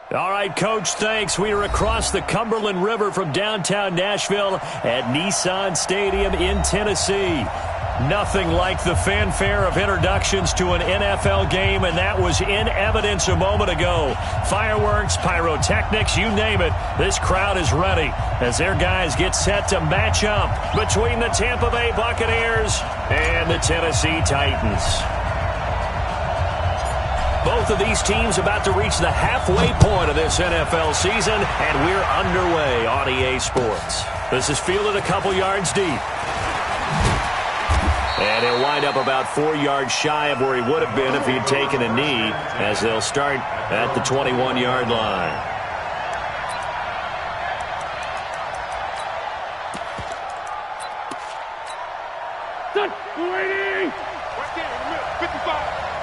All right, Coach, thanks. We are across the Cumberland River from downtown Nashville at Nissan Stadium in Tennessee. Nothing like the fanfare of introductions to an NFL game, and that was in evidence a moment ago. Fireworks, pyrotechnics, you name it. This crowd is ready as their guys get set to match up between the Tampa Bay Buccaneers and the Tennessee Titans. Both of these teams about to reach the halfway point of this NFL season, and we're underway on EA Sports. This is fielded a couple yards deep. And he'll wind up about 4 yards shy of where he would have been if he had taken a knee, as they'll start at the 21-yard line. Right there in the middle, 55.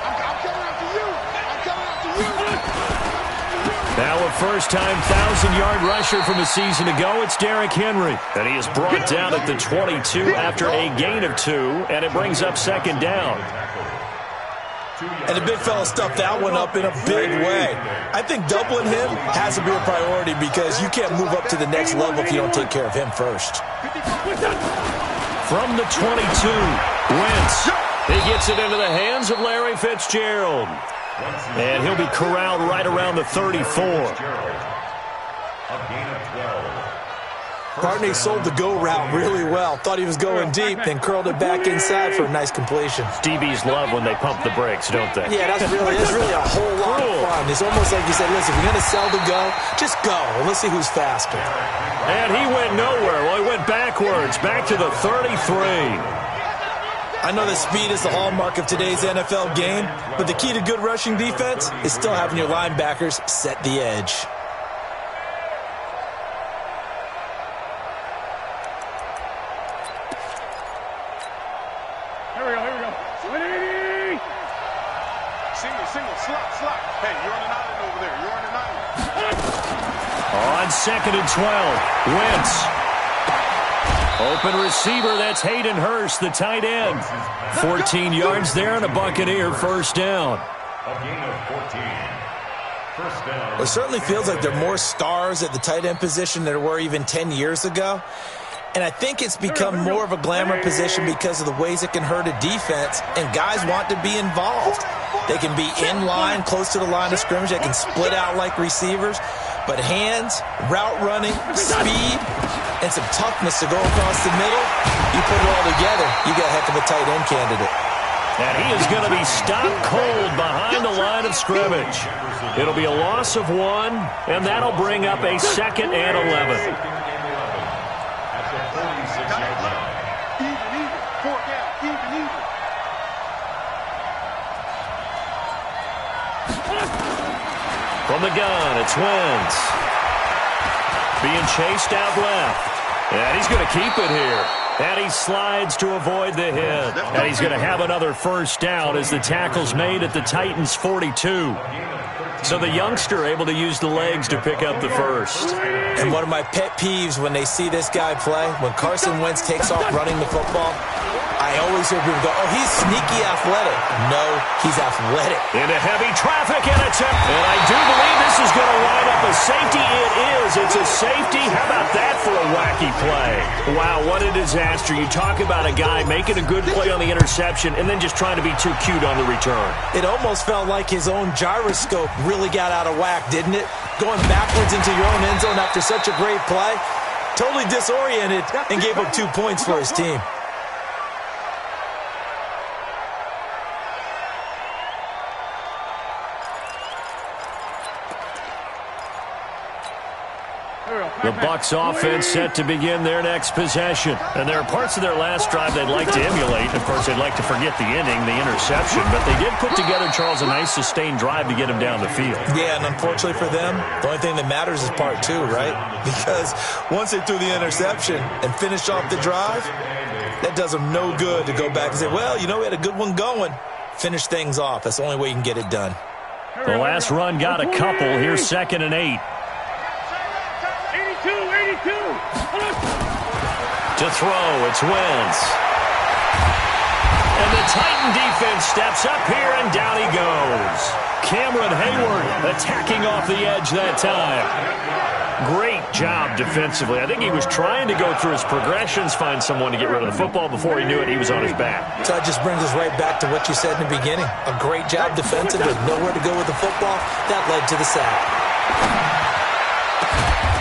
I'm coming after you. I'm coming after you. Now a first-time 1,000-yard rusher from a season ago, it's Derrick Henry. And he is brought down at the 22 after a gain of 2, and it brings up second down. And the big fella stuffed that one up in a big way. I think doubling him has to be a priority because you can't move up to the next level if you don't take care of him first. From the 22, Wentz. He gets it into the hands of Larry Fitzgerald. And he'll be corralled right around the 34. Gardner sold the go route really well. Thought he was going deep, then curled it back inside for a nice completion. DBs love when they pump the brakes, don't they? Yeah, that's really a whole lot of fun. It's almost like you said, listen, if you're going to sell the go, just go. And let's see who's faster. And he went nowhere. Well, he went backwards, back to the 33. I know that speed is the hallmark of today's NFL game, but the key to good rushing defense is still having your linebackers set the edge. Here we go. 180. Single, slot. Hey, you're on an island over there. You're on an island. On 2nd and 12, Wentz. Open receiver, that's Hayden Hurst, the tight end. 14 yards there and a Buccaneer first down. It certainly feels like there are more stars at the tight end position than there were even 10 years ago. And I think it's become more of a glamour position because of the ways it can hurt a defense, and guys want to be involved. They can be in line, close to the line of scrimmage. They can split out like receivers. But hands, route running, speed, and some toughness to go across the middle, you put it all together, you got a heck of a tight end candidate. And he is going to be stopped cold behind the line of scrimmage. It'll be a loss of 1, and that'll bring up a 2nd and 11. From the gun, it's Wentz. Being chased out left. And he's going to keep it here. And he slides to avoid the hit. And he's going to have another first down as the tackle's made at the Titans' 42. So the youngster able to use the legs to pick up the first. And one of my pet peeves when they see this guy play, when Carson Wentz takes off running the football, I always hear people go, oh, he's sneaky athletic. No, he's athletic. Into heavy traffic and attempt. And I do believe this is going to wind up a safety. It is. It's a safety. How about that for a wacky play? Wow, what a disaster. You talk about a guy making a good play on the interception and then just trying to be too cute on the return. It almost felt like his own gyroscope really got out of whack, didn't it? Going backwards into your own end zone after such a great play. Totally disoriented and gave up 2 points for his team. The Bucs offense set to begin their next possession. And there are parts of their last drive they'd like to emulate. Of course, they'd like to forget the inning, the interception. But they did put together, Charles, a nice sustained drive to get him down the field. Yeah, and unfortunately for them, the only thing that matters is part 2, right? Because once they threw the interception and finished off the drive, that does them no good to go back and say, well, you know, we had a good one going. Finish things off. That's the only way you can get it done. The last run got a couple. Here's 2nd and 8. To throw, it's Wentz. And the Titan defense steps up here, and down he goes. Cameron Hayward attacking off the edge that time. Great job defensively. I think he was trying to go through his progressions, find someone to get rid of the football. Before he knew it, he was on his back. So that just brings us right back to what you said in the beginning. A great job defensively. Nowhere to go with the football. That led to the sack.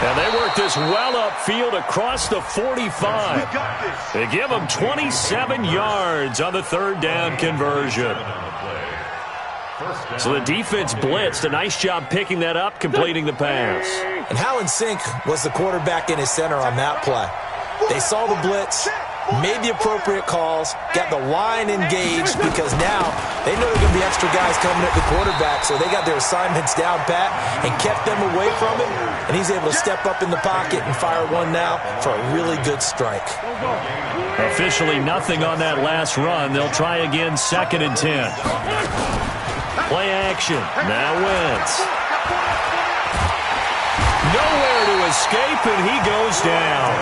And they work this well upfield across the 45. They give them 27 yards on the third down conversion. So the defense blitzed. A nice job picking that up, completing the pass. And how in sync was the quarterback and his center on that play? They saw the blitz, made the appropriate calls, got the line engaged because now they know there are going to be extra guys coming at the quarterback, so they got their assignments down pat and kept them away from him, and he's able to step up in the pocket and fire one now for a really good strike. Officially nothing on that last run. They'll try again, 2nd and 10. Play action. Now Wentz. Nowhere to escape, and he goes down.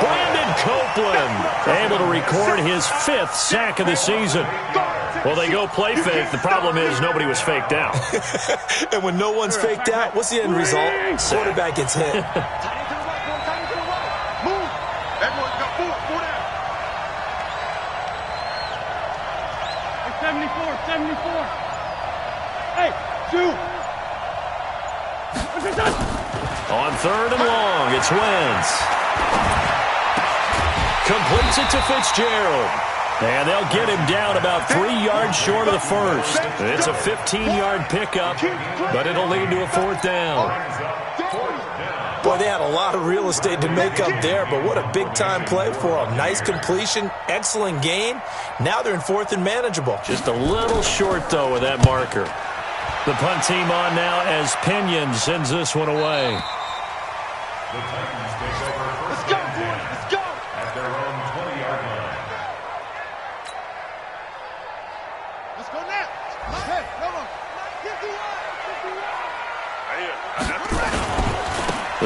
Brandon Copeland able to record his 5th sack of the season. Well, they go play fake. The problem is nobody was faked out. And when no one's faked out, what's the end result? Quarterback gets hit. Move. Everyone got 4 down. 74. Hey, 2. On 3rd and long, it's Wentz. Completes it to Fitzgerald. And they'll get him down about 3 yards short of the first. It's a 15-yard pickup, but it'll lead to a 4th down. Boy, they had a lot of real estate to make up there, but what a big-time play for them. Nice completion, excellent gain. Now they're in 4th and manageable. Just a little short, though, with that marker. The punt team on now as Pinion sends this one away. The Titans take over first and 10. Let's go. At their own 20-yard line. Let's go now. Hey, come on. 51.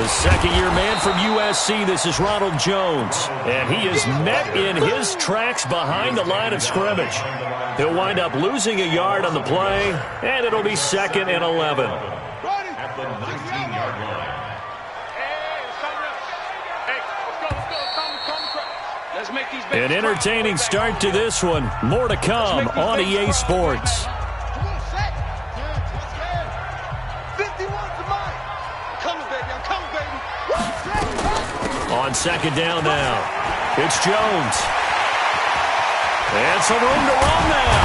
The second-year man from USC, this is Ronald Jones. And he is met in his tracks behind the line of scrimmage. He'll wind up losing a yard on the play, and it'll be 2nd and 11. At the 19-yard line. An entertaining start to this one. More to come on EA Sports. On 2nd down now, it's Jones. And some room to run now.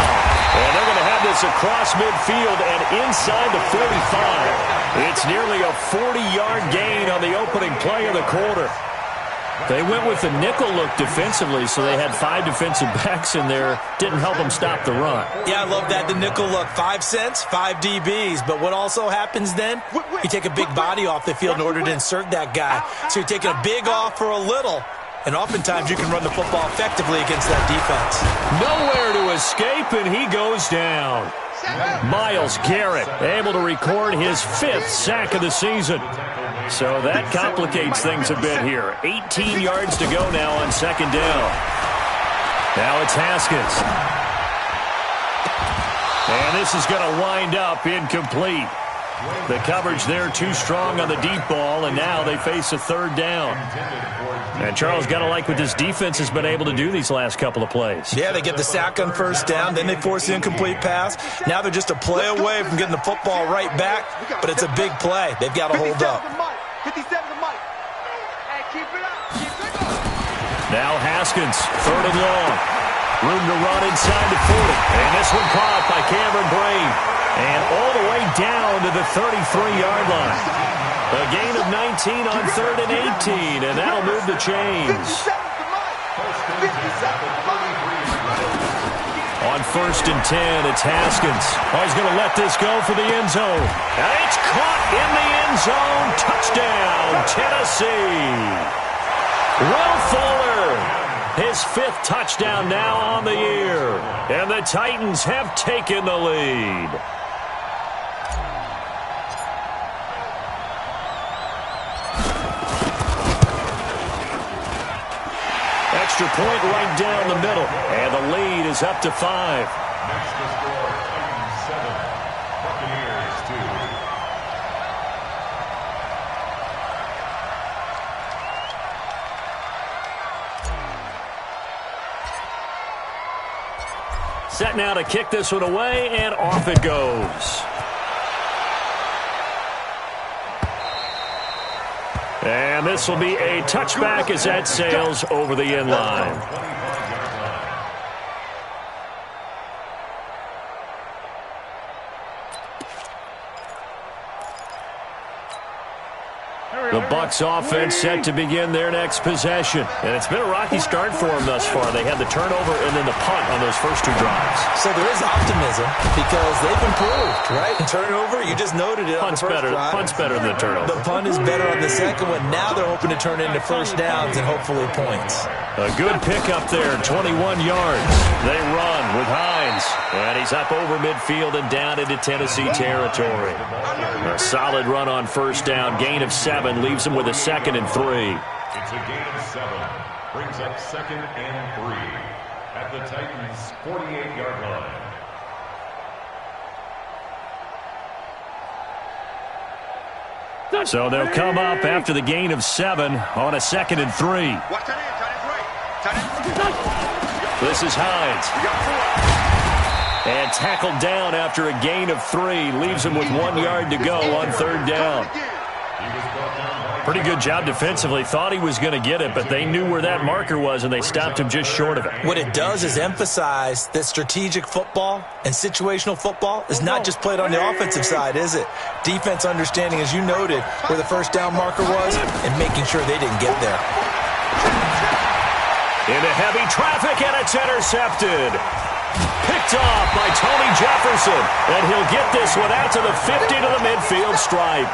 And they're going to have this across midfield and inside the 45. It's nearly a 40-yard gain on the opening play of the quarter. They went with the nickel look defensively, so they had 5 defensive backs in there. Didn't help them stop the run. Yeah, I love that, the nickel look. 5 cents, 5 DBs. But what also happens then? You take a big body off the field in order to insert that guy. So you're taking a big off for a little. And oftentimes you can run the football effectively against that defense. Nowhere to escape, and he goes down. Myles Garrett able to record his 5th sack of the season. So that complicates things a bit here. 18 yards to go now on 2nd down. Now it's Haskins. And this is going to wind up incomplete. The coverage there too strong on the deep ball, and now they face a 3rd down. And Charles, got to like what this defense has been able to do these last couple of plays. Yeah, they get the sack on 1st down, then they force the incomplete pass. Now they're just a play away from getting the football right back, but it's a big play. They've got to hold up. 57 to Mike. Hey, keep it up. Keep it up. Now Haskins, 3rd and long. Room to run inside the 40. And this one caught by Cameron Brave. And all the way down to the 33-yard line. A gain of 19 on 3rd and 18, and that'll move the chains. On 1st and 10, it's Haskins. Oh, he's going to let this go for the end zone. And it's caught in the end zone. Touchdown, Tennessee. Will Fuller, his 5th touchdown now on the year. And the Titans have taken the lead. Extra point right down the middle. And the lead is up to 5. Next to score, Titans 7, Buccaneers Set now to kick this one away, and off it goes. And this will be a touchback as that sails over the end line. The Bucs offense set to begin their next possession. And it's been a rocky start for them thus far. They had the turnover and then the punt on those first two drives. So there is optimism because they've improved, right? Turnover, you just noted it on the first drive. Punt's better than the turnover. The punt is better on the second one. Now they're hoping to turn it into first downs and hopefully points. A good pickup there, 21 yards. They run with Hines. And he's up over midfield and down into Tennessee territory. A solid run on first down. Gain of 7 leaves him with a 2nd and 3. It's a gain of 7. Brings up 2nd and 3 at the Titans' 48-yard line. So they'll come up after the gain of 7 on a 2nd and 3. This is Hines. And tackled down after a gain of 3. Leaves him with 1 yard to go on third down. Pretty good job defensively. Thought he was going to get it, but they knew where that marker was, and they stopped him just short of it. What it does is emphasize that strategic football and situational football is not just played on the offensive side, is it? Defense understanding, as you noted, where the first down marker was and making sure they didn't get there. Into heavy traffic, and it's intercepted. Picked off by Tony Jefferson, and he'll get this one out to the 50 to the midfield stripe.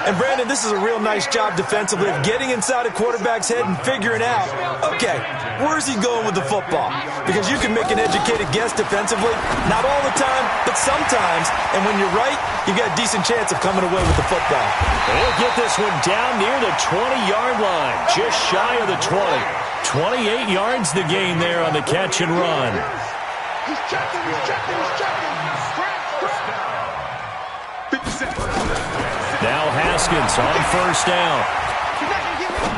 And, Brandon, this is a real nice job defensively of getting inside a quarterback's head and figuring out, okay, where's he going with the football? Because you can make an educated guess defensively, not all the time, but sometimes. And when you're right, you got a decent chance of coming away with the football. He'll get this one down near the 20-yard line, just shy of the 20. 28 yards the gain there on the catch and run. He's checking. Now Haskins on first down.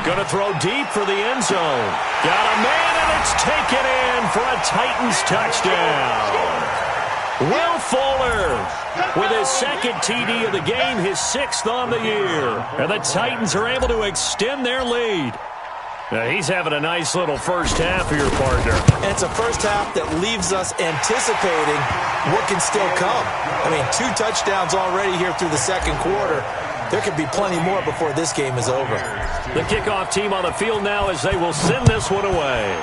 Going to throw deep for the end zone. Got a man, and it's taken in for a Titans touchdown. Will Fuller with his 2nd TD of the game, his 6th on the year. And the Titans are able to extend their lead. Now he's having a nice little first half here, partner. And it's a first half that leaves us anticipating what can still come. I mean, 2 touchdowns already here through the second quarter. There could be plenty more before this game is over. The kickoff team on the field now as they will send this one away.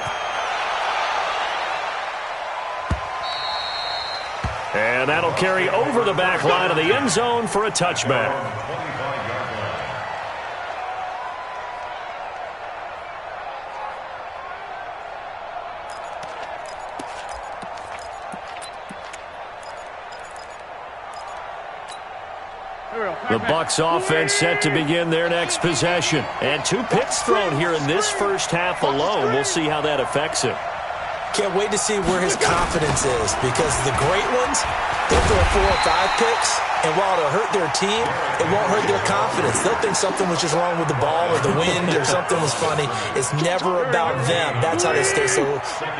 And that'll carry over the back line of the end zone for a touchback. The Bucs offense set to begin their next possession. And 2 picks thrown here in this first half alone. We'll see how that affects it. Can't wait to see where his confidence is, because the great ones, they'll throw 4 or 5 picks, and while it'll hurt their team, it won't hurt their confidence. They'll think something was just wrong with the ball or the wind or something was funny. It's never about them. That's how they stay so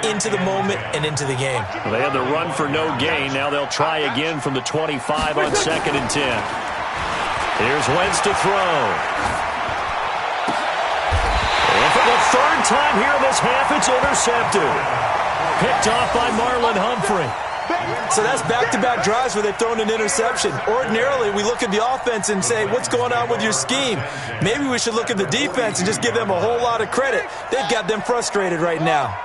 into the moment and into the game. Well, they had the run for no gain. Now they'll try again from the 25 on 2nd and 10. Here's Wentz to throw. And for the 3rd time here in this half, it's intercepted. Picked off by Marlon Humphrey. So that's back-to-back drives where they've thrown an interception. Ordinarily, we look at the offense and say, what's going on with your scheme? Maybe we should look at the defense and just give them a whole lot of credit. They've got them frustrated right now.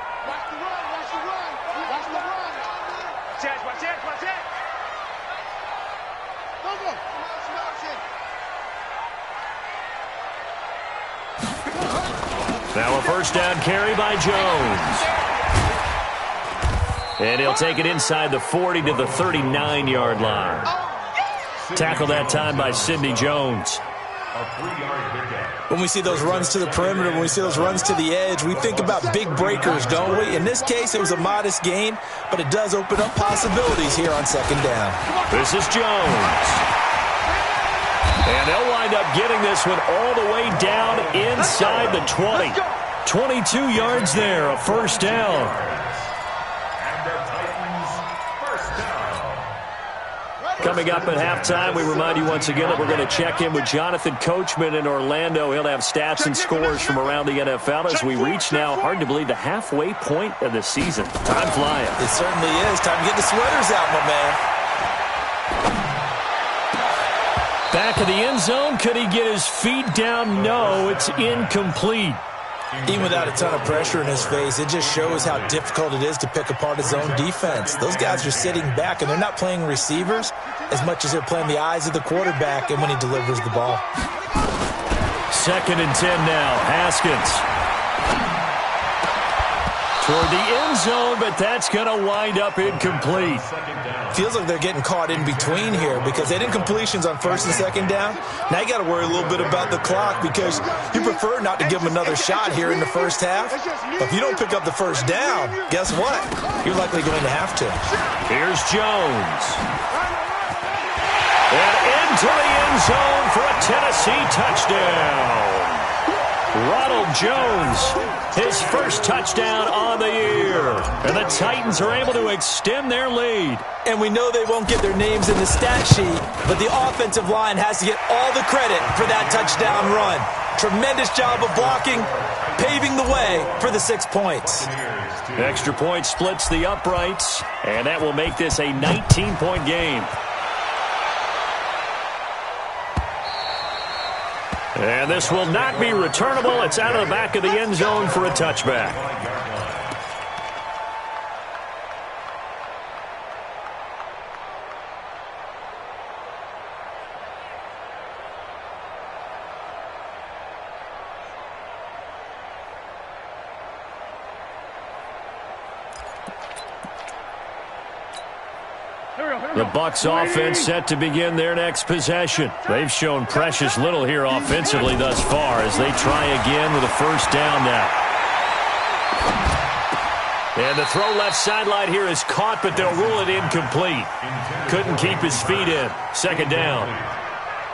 Now a first down carry by Jones. And he'll take it inside the 40 to the 39-yard line. Tackled that time by Sidney Jones. When we see those runs to the perimeter, when we see those runs to the edge, we think about big breakers, don't we? In this case, it was a modest gain, but it does open up possibilities here on 2nd down. This is Jones. And they'll wind up getting this one all the way down inside the 20. 22 yards there, a first down. Coming up at halftime, we remind you once again that we're going to check in with Jonathan Coachman in Orlando. He'll have stats and scores from around the NFL as we reach now, hard to believe, the halfway point of the season. Time flying. It certainly is. Time to get the sweaters out, my man. Back of the end zone. Could he get his feet down? No, it's incomplete. Even without a ton of pressure in his face, it just shows how difficult it is to pick apart his own defense. Those guys are sitting back, and they're not playing receivers as much as they're playing the eyes of the quarterback and when he delivers the ball. 2nd and 10 now. Haskins toward the end zone, but that's going to wind up incomplete. Feels like they're getting caught in between here because they did incompletions on 1st and 2nd down. Now you got to worry a little bit about the clock because you prefer not to give them another shot here in the first half. But if you don't pick up the 1st down, guess what? You're likely going to have to. Here's Jones. And into the end zone for a Tennessee touchdown. Ronald Jones, his first touchdown on the year. And the Titans are able to extend their lead. And we know they won't get their names in the stat sheet, but the offensive line has to get all the credit for that touchdown run. Tremendous job of blocking, paving the way for the 6 points. Extra point splits the uprights, and that will make this a 19-point game. And this will not be returnable. It's out of the back of the end zone for a touchback. The Bucs offense set to begin their next possession. They've shown precious little here offensively thus far as they try again with a 1st down now. And the throw left sideline here is caught, but they'll rule it incomplete. Couldn't keep his feet in. 2nd down.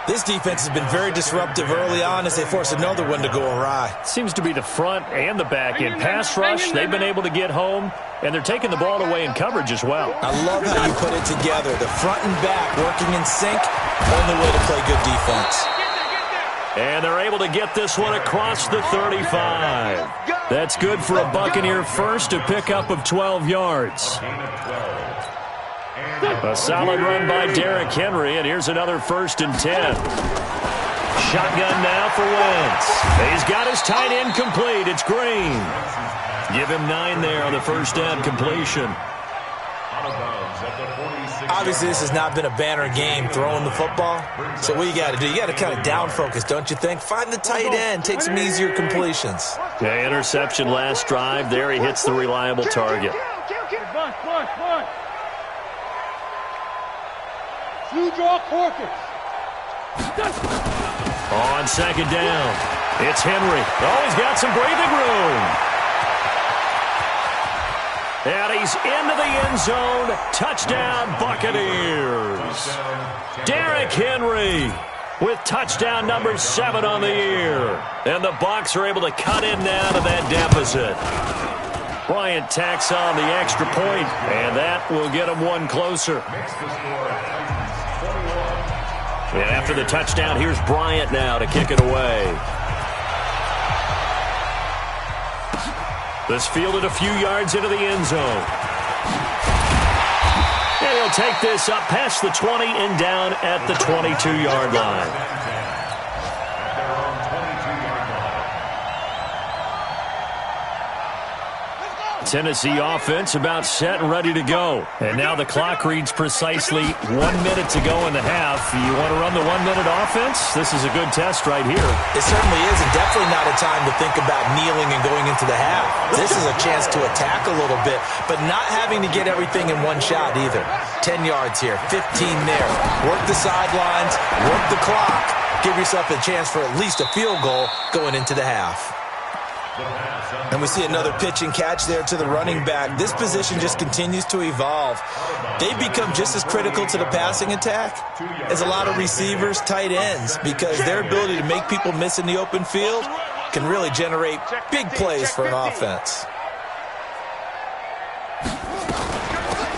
This defense has been very disruptive early on as they force another one to go awry. Seems to be the front and the back. In pass rush, they've been able to get home, and they're taking the ball away in coverage as well. I love how you put it together. The front and back working in sync, only way to play good defense. And they're able to get this one across the 35. That's good for a Buccaneer first, a pickup of 12 yards. A solid run by Derrick Henry, and here's another 1st and 10. Shotgun now for Wentz. He's got his tight end complete. It's Green. Give him 9 there on the 1st down completion. Obviously, this has not been a banner game throwing the football. So what you got to do, you got to kind of down focus, don't you think? Find the tight end, take some easier completions. Yeah, interception last drive. There he hits the reliable target. You draw Corpus. On 2nd down, it's Henry. Oh, he's got some breathing room. And he's into the end zone. Touchdown, Buccaneers. Derrick Henry with touchdown number 7 on the year. And the Bucs are able to cut in now to that deficit. Bryant tacks on the extra point, and that will get them one closer. And after the touchdown, here's Bryant now to kick it away. This fielded a few yards into the end zone. And he'll take this up past the 20 and down at the 22-yard line. Tennessee offense about set and ready to go. And now the clock reads precisely 1 minute to go in the half. You want to run the 1 minute offense? This is a good test right here. It certainly is, and definitely not a time to think about kneeling and going into the half. This is a chance to attack a little bit, but not having to get everything in one shot either. 10 yards here, 15 there. Work the sidelines, work the clock. Give yourself a chance for at least a field goal going into the half. And we see another pitch and catch there to the running back. This position just continues to evolve. They've become just as critical to the passing attack as a lot of receivers, tight ends, because their ability to make people miss in the open field can really generate big plays for an offense.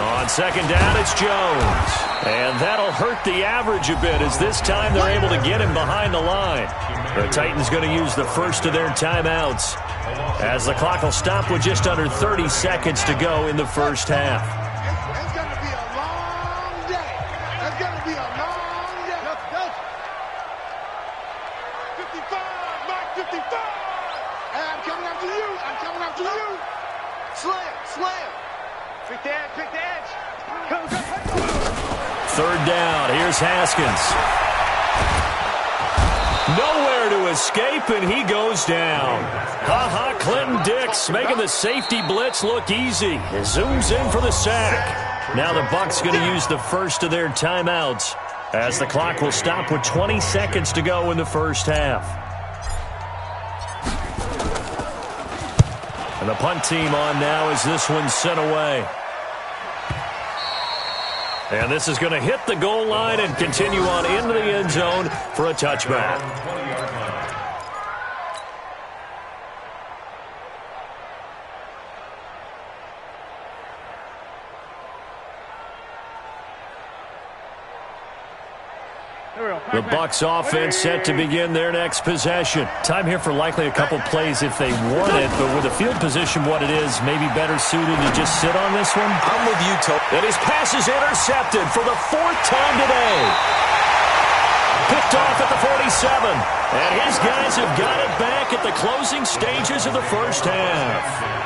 On 2nd down, it's Jones. And that'll hurt the average a bit, as this time they're able to get him behind the line. The Titans going to use the first of their timeouts, as the clock will stop with just under 30 seconds to go in the first half. It's going to be a long day. It's going to be a long day. 55, Mike, 55. Hey, I'm coming after you. I'm coming after you. Slam. Pick the edge. Come. Third down. Here's Haskins. Nowhere to escape, and he goes down. Clinton Dix making the safety blitz look easy. He zooms in for the sack. Now the Bucs going to use the first of their timeouts, as the clock will stop with 20 seconds to go in the first half. And the punt team on now as this one's sent away. And this is going to hit the goal line and continue on into the end zone for a touchback. The Bucs offense set to begin their next possession. Time here for likely a couple plays if they want it, but with the field position what it is, maybe better suited to just sit on this one. I'm with you, Toby. And his pass is intercepted for the 4th time today. Picked off at the 47. And his guys have got it back at the closing stages of the first half.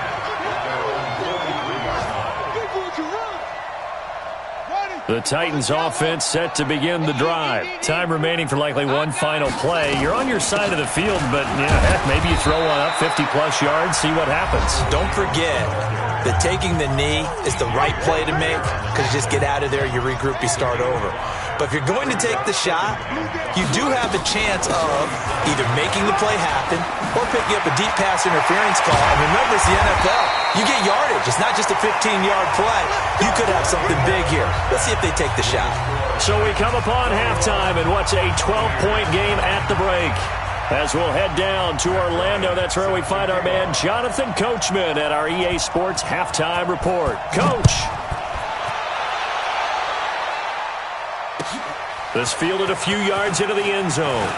The Titans offense set to begin the drive. Time remaining for likely one final play. You're on your side of the field, but heck, maybe you throw one up 50-plus yards, see what happens. Don't forget that taking the knee is the right play to make, because you just get out of there, you regroup, you start over. But if you're going to take the shot, you do have a chance of either making the play happen or picking up a deep pass interference call. And remember, it's the NFL. You get yardage. It's not just a 15-yard play. You could have something big here. Let's see if they take the shot. So we come upon halftime in what's a 12-point game at the break. As we'll head down to Orlando, that's where we find our man Jonathan Coachman at our EA Sports Halftime Report. Coach. This fielded a few yards into the end zone.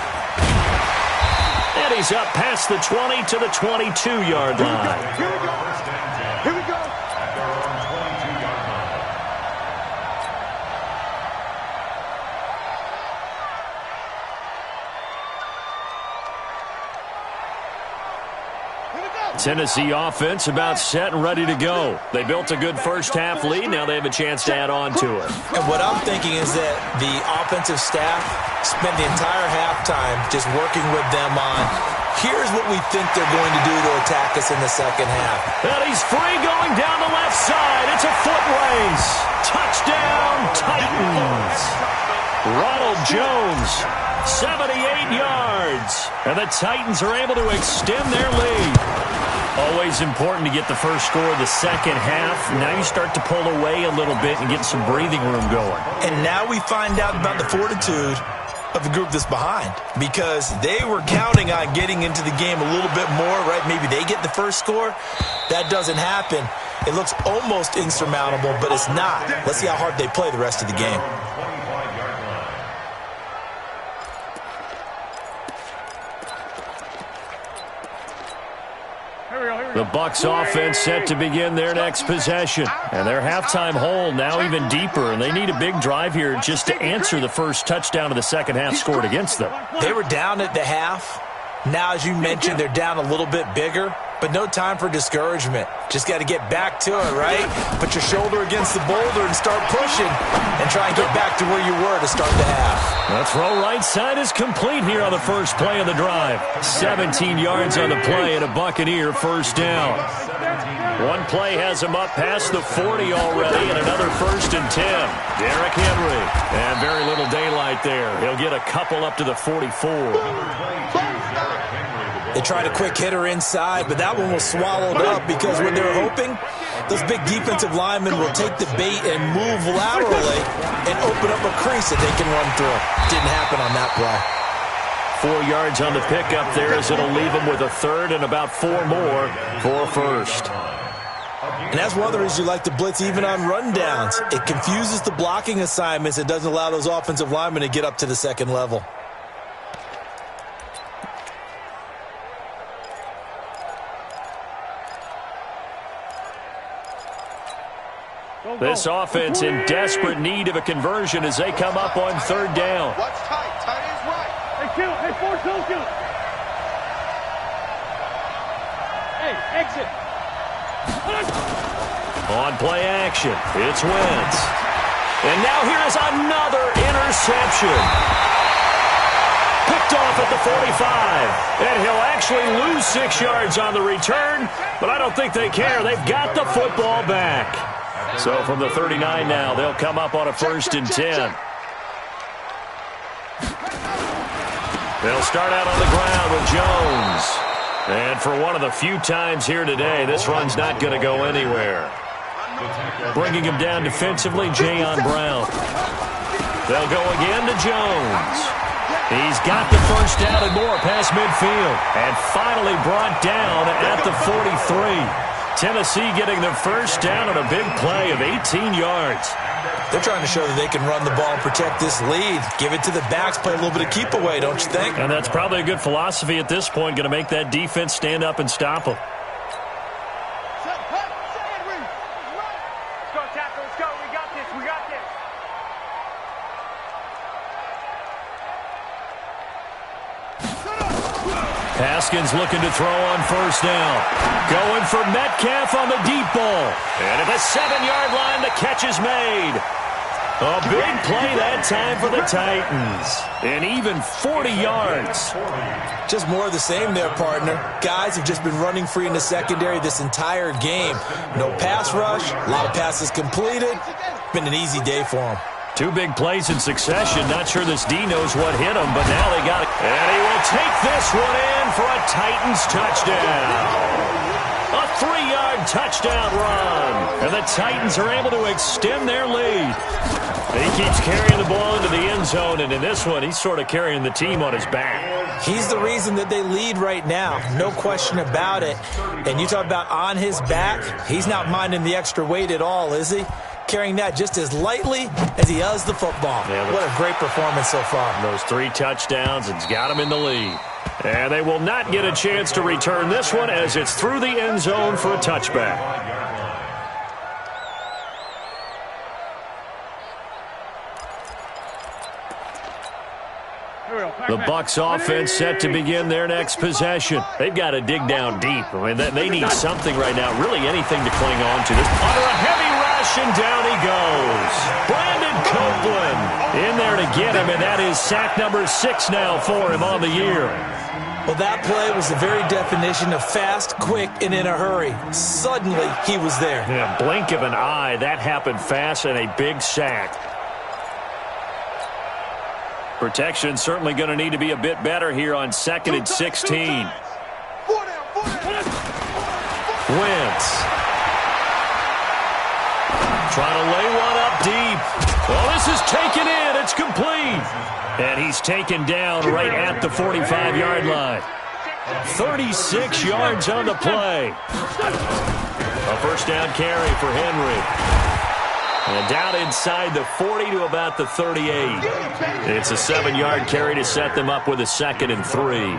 And he's up past the 20 to the 22-yard line. Here we go. Tennessee offense about set and ready to go. They built a good first half lead. Now they have a chance to add on to it. And what I'm thinking is that the offensive staff spent the entire halftime just working with them on, here's what we think they're going to do to attack us in the second half. And he's free going down the left side. It's a foot race. Touchdown, Titans. Ronald Jones, 78 yards. And the Titans are able to extend their lead. Always important to get the first score of the second half. Now you start to pull away a little bit and get some breathing room going. And now we find out about the fortitude of the group that's behind, because they were counting on getting into the game a little bit more, right? Maybe they get the first score. That doesn't happen. It looks almost insurmountable, but it's not. Let's see how hard they play the rest of the game. The Bucs offense set to begin their next possession. And their halftime hole now even deeper, and they need a big drive here just to answer the first touchdown of the second half scored against them. They were down at the half. Now, as you mentioned, they're down a little bit bigger, but no time for discouragement. Just got to get back to it, right? Put your shoulder against the boulder and start pushing and try and get back to where you were to start the half. The throw right side is complete here on the first play of the drive. 17 yards on the play and a Buccaneer first down. One play has him up past the 40 already, and another 1st and 10. Derrick Henry. And very little daylight there. He'll get a couple up to the 44. They tried a quick hitter inside, but that one was swallowed up because when they're hoping, those big defensive linemen will take the bait and move laterally and open up a crease that they can run through. Didn't happen on that play. 4 yards on the pickup there, as it'll leave them with a third and about 4 more for a first. And that's one of the reasons you like to blitz even on rundowns. It confuses the blocking assignments. It doesn't allow those offensive linemen to get up to the second level. This offense in desperate need of a conversion as they come up on third down. What's tight? Tight is right. Hey, kill. Hey, force, don't kill. Hey, exit. On play action, it's Wentz. And now here is another interception. Picked off at the 45. And he'll actually lose 6 yards on the return, but I don't think they care. They've got the football back. So from the 39 now, they'll come up on a 1st and 10. They'll start out on the ground with Jones. And for one of the few times here today, this run's not going to go anywhere. Bringing him down defensively, Jayon Brown. They'll go again to Jones. He's got the first down and more past midfield. And finally brought down at the 43. Tennessee getting the first down on a big play of 18 yards. They're trying to show that they can run the ball and protect this lead. Give it to the backs, play a little bit of keep away, don't you think? And that's probably a good philosophy at this point, going to make that defense stand up and stop them. Let's go, tackle. Let's go. We got this. We got this. Haskins looking to throw on first down. Going for Metcalf on the deep ball. And at the 7-yard line, the catch is made. A big play that time for the Titans. And even 40 yards. Just more of the same there, partner. Guys have just been running free in the secondary this entire game. No pass rush, a lot of passes completed. Been an easy day for them. 2 big plays in succession. Not sure this D knows what hit him, but now they got it. And he will take this one in for a Titans touchdown. A 3-yard touchdown run. And the Titans are able to extend their lead. He keeps carrying the ball into the end zone, and in this one, he's sort of carrying the team on his back. He's the reason that they lead right now. No question about it. And you talk about on his back, he's not minding the extra weight at all, is he? Carrying that just as lightly as he does the football. Yeah, what a great performance so far. Those 3 touchdowns, it's got him in the lead. And they will not get a chance to return this one as it's through the end zone for a touchback. The Bucs offense set to begin their next possession. They've got to dig down deep. I mean, they need something right now, really anything to cling on to. Under a heavy rush, and down he goes. Brandon Copeland in there to get him, and that is sack number 6 now for him on the year. Well, that play was the very definition of fast, quick, and in a hurry. Suddenly, he was there. Yeah, blink of an eye. That happened fast and a big sack. Protection certainly going to need to be a bit better here on 2nd and 16. Wentz. Trying to lay one up deep. Well, this is taken in. It's complete. And he's taken down right at the 45-yard line. 36 yards on the play. A first down carry for Henry. And down inside the 40 to about the 38. It's a 7-yard carry to set them up with a 2nd and 3.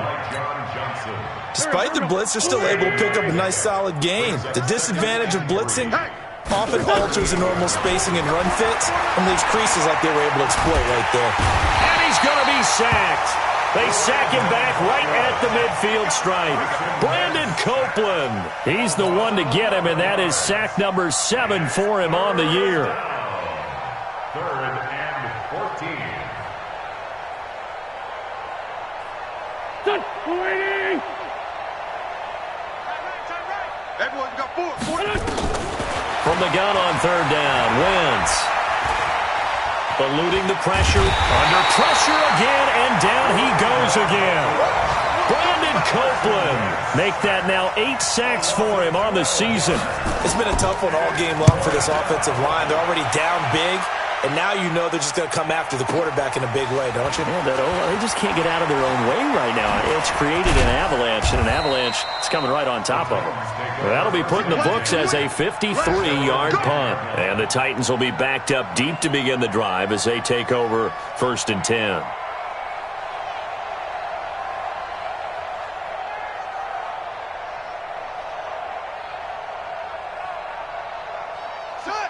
Despite the blitz, they're still able to pick up a nice solid gain. The disadvantage of blitzing often alters the normal spacing and run fits and leaves creases like they were able to exploit right there. And he's going to be sacked. They sack him back right at the midfield stripe. Brandon Copeland. He's the one to get him, and that is sack number 7 for him on the year. 3rd and 14. Waiting. Everyone got 4. From the gun on 3rd down, Wentz. Eluding the pressure, under pressure again, and down he goes again. Brandon Copeland make that now 8 sacks for him on the season. It's been a tough one all game long for this offensive line. They're already down big, And now you know they're just going to come after the quarterback in a big way, don't you? Yeah, they just can't get out of their own way right now. It's created an avalanche, and an avalanche is coming right on top of them. That'll be put in the books as a 53-yard punt. And the Titans will be backed up deep to begin the drive as they take over 1st and 10.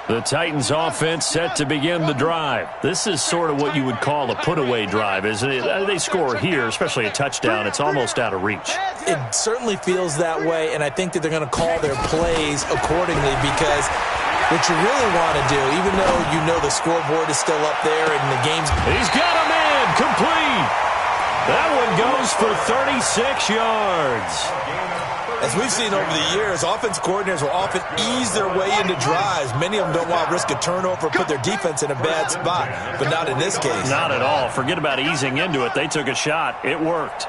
The Titans offense set to begin the drive. This is sort of what you would call a put-away drive, isn't it? They score here, especially a touchdown. It's almost out of reach. It certainly feels that way, and I think that they're going to call their plays accordingly because what you really want to do, even though you know the scoreboard is still up there and the game's... He's got a man complete. That one goes for 36 yards. As we've seen over the years, offensive coordinators will often ease their way into drives. Many of them don't want to risk a turnover, put their defense in a bad spot, but not in this case. Not at all. Forget about easing into it. They took a shot. It worked.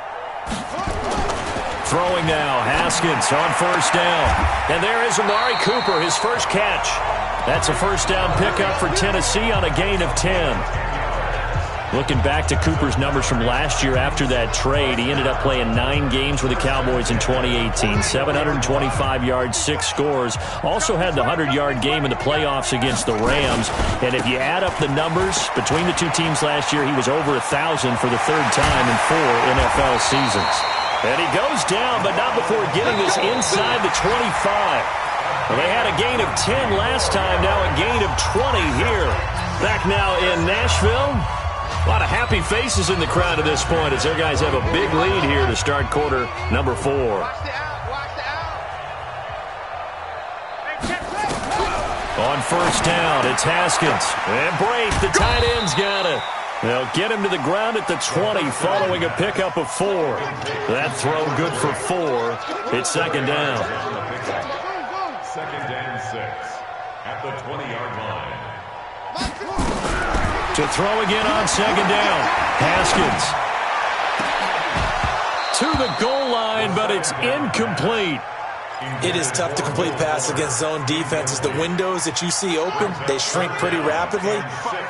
Throwing now, Haskins on 1st down. And there is Amari Cooper, his first catch. That's a 1st down pickup for Tennessee on a gain of 10. Looking back to Cooper's numbers from last year after that trade, he ended up playing 9 games with the Cowboys in 2018. 725 yards, 6 scores. Also had the 100-yard game in the playoffs against the Rams. And if you add up the numbers between the two teams last year, he was over 1,000 for the 3rd time in 4 NFL seasons. And he goes down, but not before getting this inside the 25. Well, they had a gain of 10 last time, now a gain of 20 here. Back now in Nashville. A lot of happy faces in the crowd at this point as their guys have a big lead here to start quarter number 4. On 1st down, it's Haskins. And Braith, the tight end's got it. They'll get him to the ground at the 20 following a pickup of 4. That throw good for 4. It's 2nd down. 2nd and 6 at the 20-yard line. To throw again on 2nd down. Haskins to the goal line, but it's incomplete. It is tough to complete passes against zone defenses. The windows that you see open, they shrink pretty rapidly.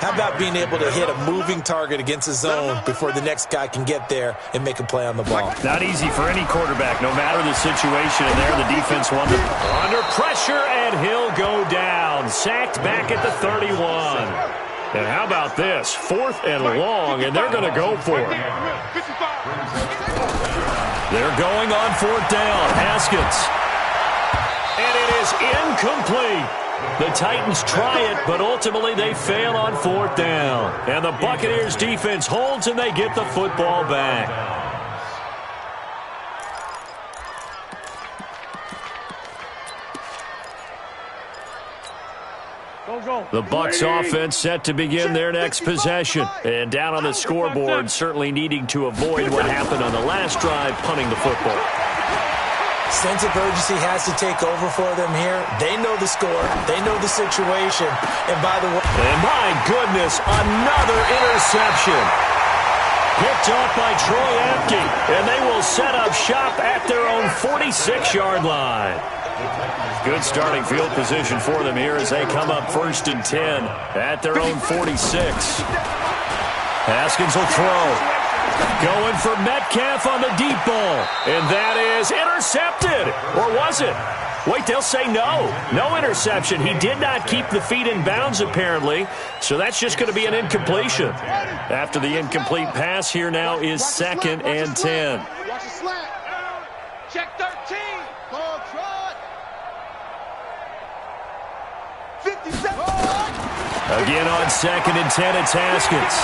How about being able to hit a moving target against a zone before the next guy can get there and make a play on the ball? Not easy for any quarterback, no matter the situation. And there the defense won under pressure, and he'll go down. Sacked back at the 31. And how about this? 4th and long, and they're going to go for it. They're going on 4th down. Haskins. And it is incomplete. The Titans try it, but ultimately they fail on 4th down. And the Buccaneers defense holds, and they get the football back. The Bucs offense set to begin their next possession. And down on the scoreboard, certainly needing to avoid what happened on the last drive, punting the football. Sense of urgency has to take over for them here. They know the score. They know the situation. And by the way... And my goodness, another interception. Picked off by Troy Apke. And they will set up shop at their own 46-yard line. Good starting field position for them here as they come up 1st and 10 at their own 46. Haskins will throw. Going for Metcalf on the deep ball. And that is intercepted. Or was it? Wait, they'll say no. No interception. He did not keep the feet in bounds, apparently. So that's just going to be an incompletion. After the incomplete pass, here now is 2nd and 10. Watch the slant. Check 13. Ball trot. 57. Again on 2nd and 10, it's Haskins.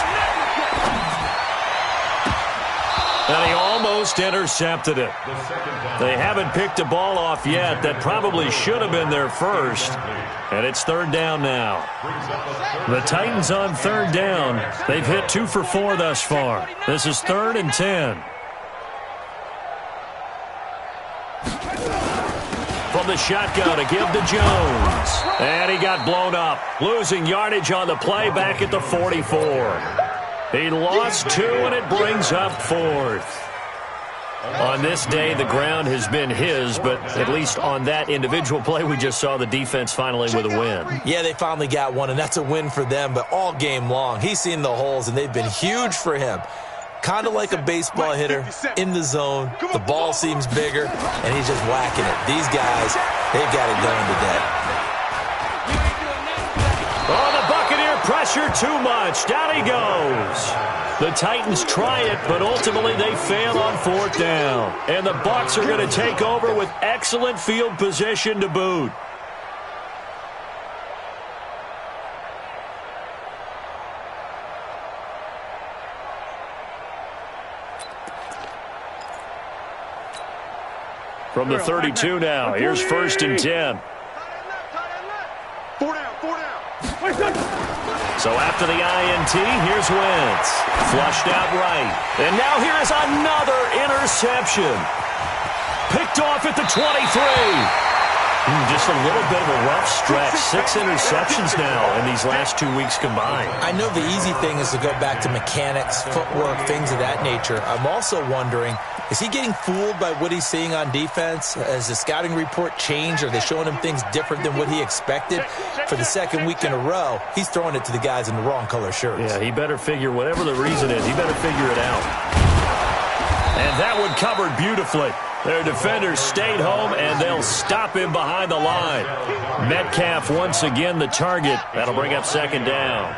And he almost intercepted it. They haven't picked a ball off yet. That probably should have been their first. And it's 3rd down now. The Titans on 3rd down. They've hit 2 for 4 thus far. This is 3rd and 10. From the shotgun to give to Jones. And he got blown up. Losing yardage on the play back at the 44. He lost 2, and it brings up 4th. On this day, the ground has been his, but at least on that individual play, we just saw the defense finally with a win. Yeah, they finally got one, and that's a win for them, but all game long, he's seen the holes, and they've been huge for him. Kind of like a baseball hitter in the zone. The ball seems bigger, and he's just whacking it. These guys, they've got it going today. Oh, the Buccaneer pressure too much. Down he goes. The Titans try it, but ultimately they fail on fourth down. And the Bucs are going to take over with excellent field position to boot. From the 32 now, here's 1st and 10. 4 down, 4 down. So after the INT, here's Wentz. Flushed out right. And now here is another interception. Picked off at the 23. Just a little bit of a rough stretch. 6 interceptions now in these last 2 weeks combined. I know the easy thing is to go back to mechanics, footwork, things of that nature. I'm also wondering, is he getting fooled by what he's seeing on defense? Has the scouting report changed? Are they showing him things different than what he expected? For the second week in a row, he's throwing it to the guys in the wrong color shirts. Yeah, he better figure, whatever the reason is, he better figure it out. And that one covered beautifully. Their defenders stayed home, and they'll stop him behind the line. Metcalf once again the target. That'll bring up 2nd down.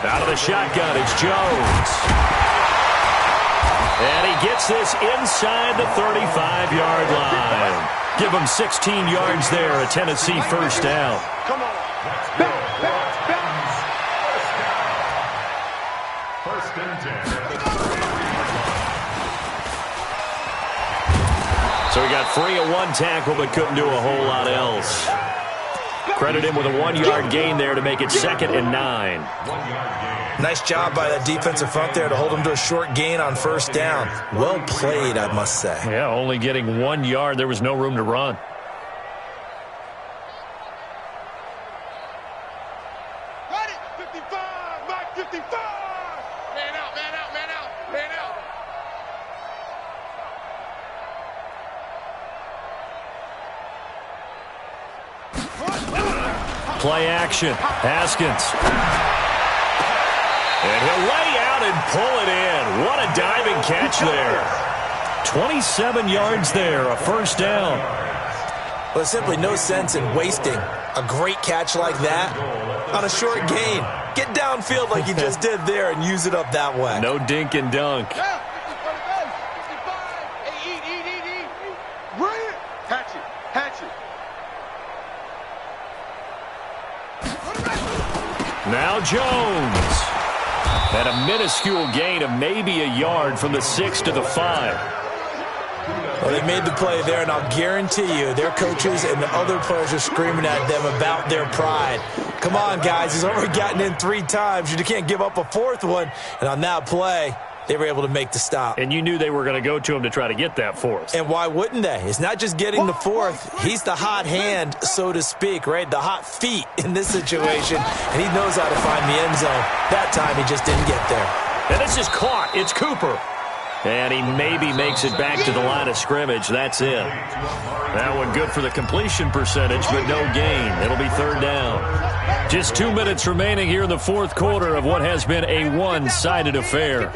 Out of the shotgun, it's Jones. And he gets this inside the 35-yard line. Give him 16 yards there, a Tennessee 1st down. Come on. First and 10. So he got free of one tackle, but couldn't do a whole lot else. Credit him with a 1-yard gain there to make it 2nd and 9. Nice job by that defensive front there to hold him to a short gain on 1st down. Well played, I must say. Yeah, only getting 1 yard. There was no room to run. Ready? 55, Mike 55. Man out, man out, man out, man out. Play action. Haskins. And he'll lay out and pull it in. What a diving catch there. 27 yards there, a 1st down. Well, there's simply no sense in wasting a great catch like that on a short gain. Get downfield like you just did there and use it up that way. No dink and dunk. 55, eat. Bring it. Hatch it. Now Jones. And a minuscule gain of maybe a yard from the 6 to the 5. Well, they made the play there, and I'll guarantee you their coaches and the other players are screaming at them about their pride. Come on, guys. He's already gotten in 3 times. You can't give up a 4th one. And on that play, they were able to make the stop. And you knew they were going to go to him to try to get that 4th. And why wouldn't they? It's not just getting the 4th. He's the hot hand, so to speak, right? The hot feet in this situation. And he knows how to find the end zone. That time, he just didn't get there. And this is caught. It's Cooper. And he maybe makes it back to the line of scrimmage. That's it. That one good for the completion percentage, but no gain. It'll be 3rd down. Just 2 minutes remaining here in the 4th quarter of what has been a one-sided affair.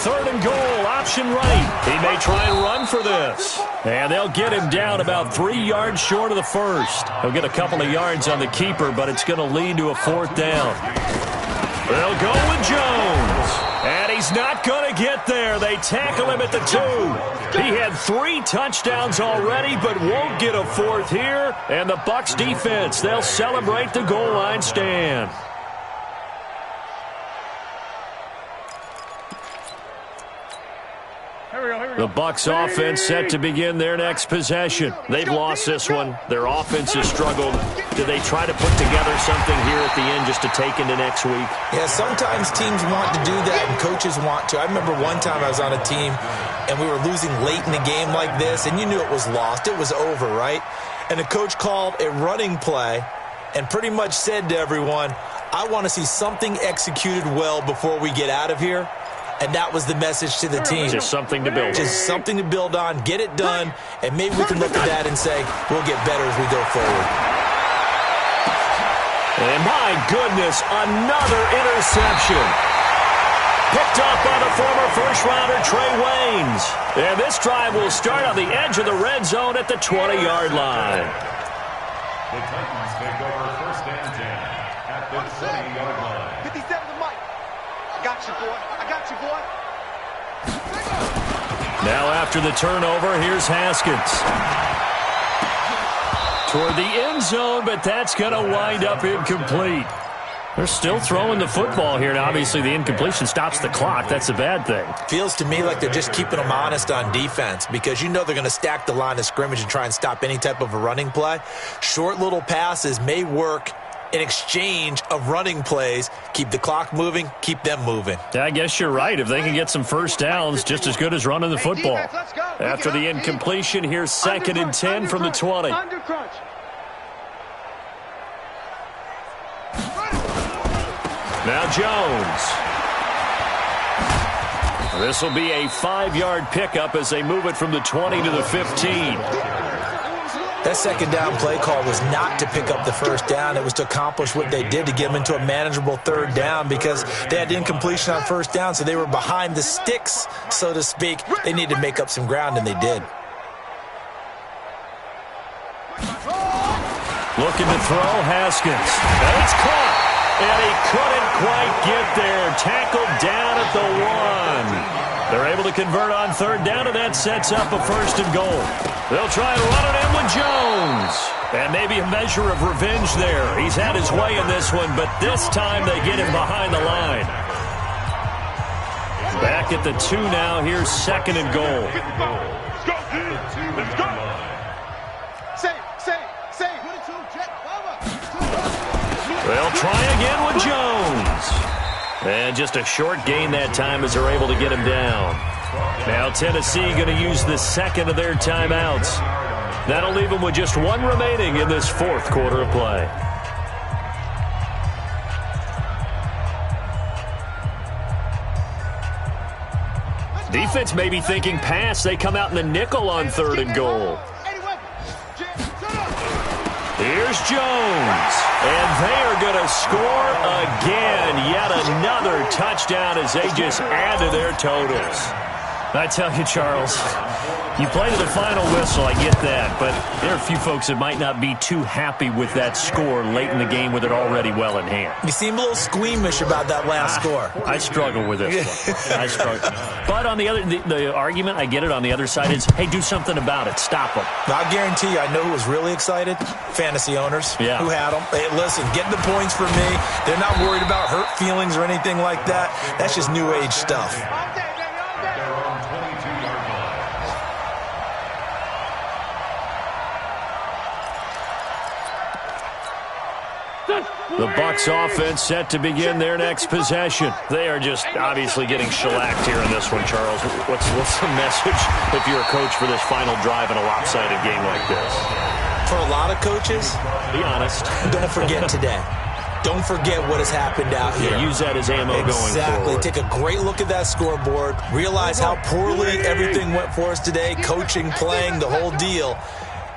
3rd and goal, option right. He may try and run for this. And they'll get him down about 3 yards short of the 1st. He'll get a couple of yards on the keeper, but it's going to lead to a 4th down. They'll go with Jones. And he's not going to get there. They tackle him at the 2. He had 3 touchdowns already, but won't get a 4th here. And the Bucs defense, they'll celebrate the goal line stand. The Bucs offense set to begin their next possession. They've lost this one. Their offense has struggled. Do they try to put together something here at the end just to take into next week? Yeah, sometimes teams want to do that and coaches want to. I remember one time I was on a team and we were losing late in the game like this, and you knew it was lost. It was over, right? And the coach called a running play and pretty much said to everyone, I want to see something executed well before we get out of here. And that was the message to the team. Just something to build on. Just something to build on, get it done, and maybe we can look at that and say, we'll get better as we go forward. And my goodness, another interception. Picked up by the former first-rounder Trey Waynes. And this drive will start on the edge of the red zone at the 20-yard line. The Titans take over first and 10 at the 20-yard line. 57 to Mike. I got you, boy. I got you, boy. Now after the turnover, here's Haskins. Toward the end zone, but that's going to wind up incomplete. They're still throwing the football here. Now, obviously, the incompletion stops the clock. That's a bad thing. Feels to me like they're just keeping them honest on defense because you know they're going to stack the line of scrimmage and try and stop any type of a running play. Short little passes may work in exchange of running plays. Keep the clock moving, keep them moving. Yeah, I guess you're right. If they can get some first downs, just as good as running the football. After the incompletion, here's 2nd and 10 from the 20. Now Jones. This will be a 5-yard pickup as they move it from the 20 to the 15. That second down play call was not to pick up the first down. It was to accomplish what they did to get them into a manageable third down because they had incompletion on first down, so they were behind the sticks, so to speak. They needed to make up some ground, and they did. Looking to throw, Haskins. And it's caught. And he couldn't quite get there. Tackled down at the 1. They're able to convert on third down, and that sets up a 1st and goal. They'll try and run it in with Jones. And maybe a measure of revenge there. He's had his way in this one, but this time they get him behind the line. Back at the 2 now. Here's 2nd and goal. Let's go, dude. Let's go. Save. They'll try again with Jones. And just a short gain that time as they're able to get him down. Now Tennessee going to use the 2nd of their timeouts. That'll leave them with just 1 remaining in this 4th quarter of play. Defense may be thinking pass. They come out in the nickel on 3rd and goal. Here's Jones. And they are going to score again. Yet another touchdown as they just add to their totals. I tell you, Charles, you play to the final whistle, I get that, but there are a few folks that might not be too happy with that score late in the game with it already well in hand. You seem a little squeamish about that last score. I struggle with this one. I struggle. But on the other, the argument, I get it, on the other side is, hey, do something about it. Stop them. I guarantee you, I know who was really excited. Fantasy owners who had them. Hey, listen, getting the points for me. They're not worried about hurt feelings or anything like that. That's just new age stuff. The Bucs offense set to begin their next possession. They are just obviously getting shellacked here in this one, Charles. What's the message if you're a coach for this final drive in a lopsided game like this? For a lot of coaches, be honest. Don't forget today. Don't forget what has happened out here. Use that as ammo going forward. Exactly. Take a great look at that scoreboard. Realize how poorly everything went for us today. Coaching, playing, the whole deal.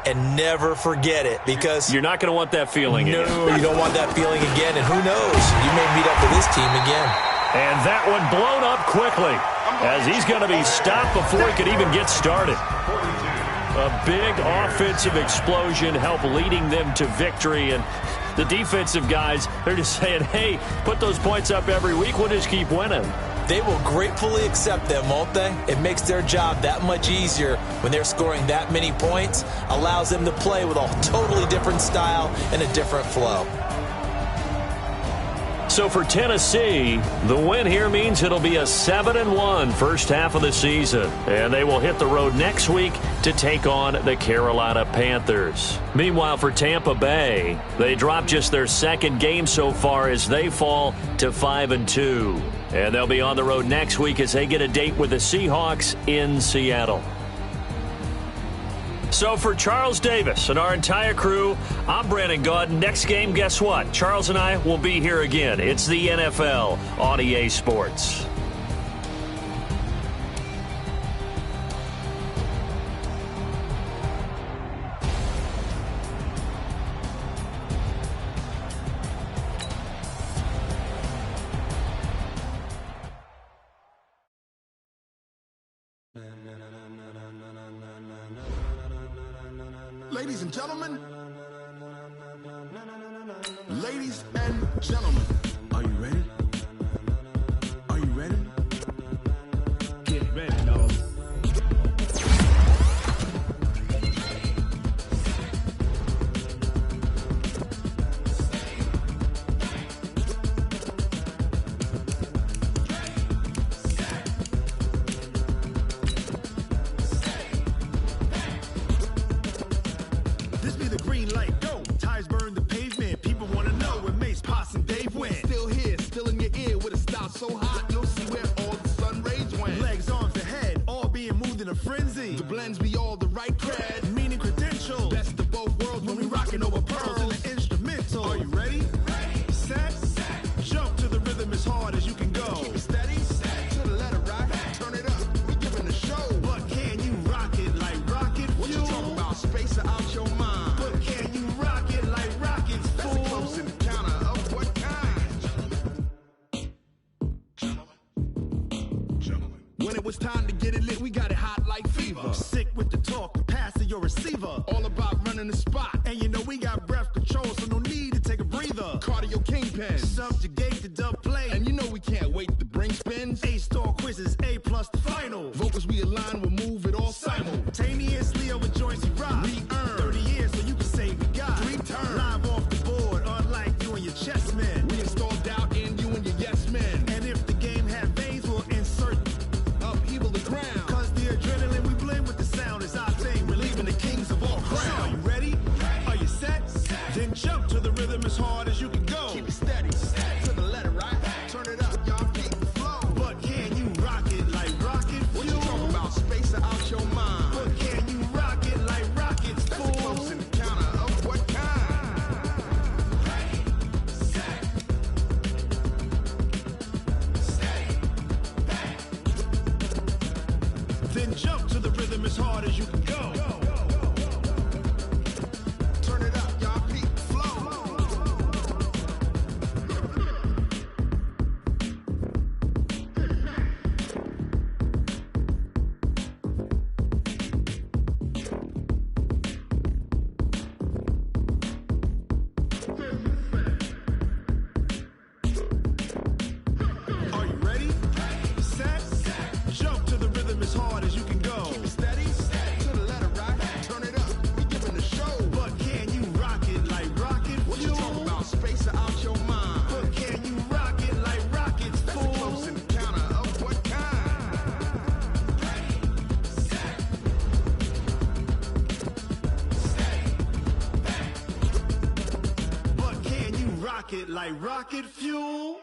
And never forget it, because you're not going to want that feeling again. No, you don't want that feeling again. And who knows? You may meet up with this team again. And that one blown up quickly as he's going to be stopped before he could even get started. A big offensive explosion helped leading them to victory. And the defensive guys, they're just saying, hey, put those points up every week. We'll just keep winning. They will gratefully accept them, won't they? It makes their job that much easier when they're scoring that many points. Allows them to play with a totally different style and a different flow. So for Tennessee, the win here means it'll be a 7-1 first half of the season. And they will hit the road next week to take on the Carolina Panthers. Meanwhile, for Tampa Bay, they dropped just their 2nd game so far as they fall to 5-2. And they'll be on the road next week as they get a date with the Seahawks in Seattle. So for Charles Davis and our entire crew, I'm Brandon Gaudin. Next game, guess what? Charles and I will be here again. It's the NFL on EA Sports. Ladies and gentlemen. Ladies and gentlemen. Are you ready? Are you ready? Get ready, dog. This be the green light, go. Tires burn the pavement. People wanna know where Mace, Potts, and Dave went. Still here, still in your ear with a style so hot, you'll see where all the sun rays went. Legs, arms, and head, all being moved in a frenzy. The blends be all the right cred, meaning credentials. Best of both worlds when we rockin' over pearls in the instrumental. Are you ready? Set, jump to the rhythm as hard as you can go. Keep it steady, to the letter right. Turn it up, we giving a show. But can you rock it like rocket fuel? What you talking about? Space out your mind. But can you rock it like rockets, fool? That's a close encounter of what kind? Gentlemen. When it was time to get it lit, we got it hot like fever. Sick with the talk, pass to your receiver. All about running the spot. And you know we got breath control, so no need to take a breather. Cardio kingpin, subjugate the dub play. And you know we can't wait to bring spins. A-star quizzes, A+ the final. Vocals we align, we'll move it all simultaneously over joints we rock. We earn 30 years, so you can say we got 3 turns. Live off the board, unlike you and your chess men. We install doubt in you and your yes men. And if the game had veins, we'll insert upheaval the ground. Cause the adrenaline we blend with the sound is our thing. Relieving the kings of all crowns. Are you ready? Are you set? Then jump to the rhythm as hard as you can go. Keep it steady, to the letter right. Turn it up, y'all keep the flow. But can you rock it like rocket fuel? What you talking about? Space out your mind. But can you rock it like rockets, fool? That's a close encounter of what kind? Then jump to the rhythm as hard as you can go. Turn it up, y'all keep the flow. Are you ready? Set, jump to the rhythm as hard as you can go. Keep it steady, to the letter right. Turn it up, we giving the show. But can you rock it like rocket fuel? What you talking about? Space out your mind. But can you rock it like rockets, fool? That's a close encounter of what kind? But can you rock it like rocket fuel?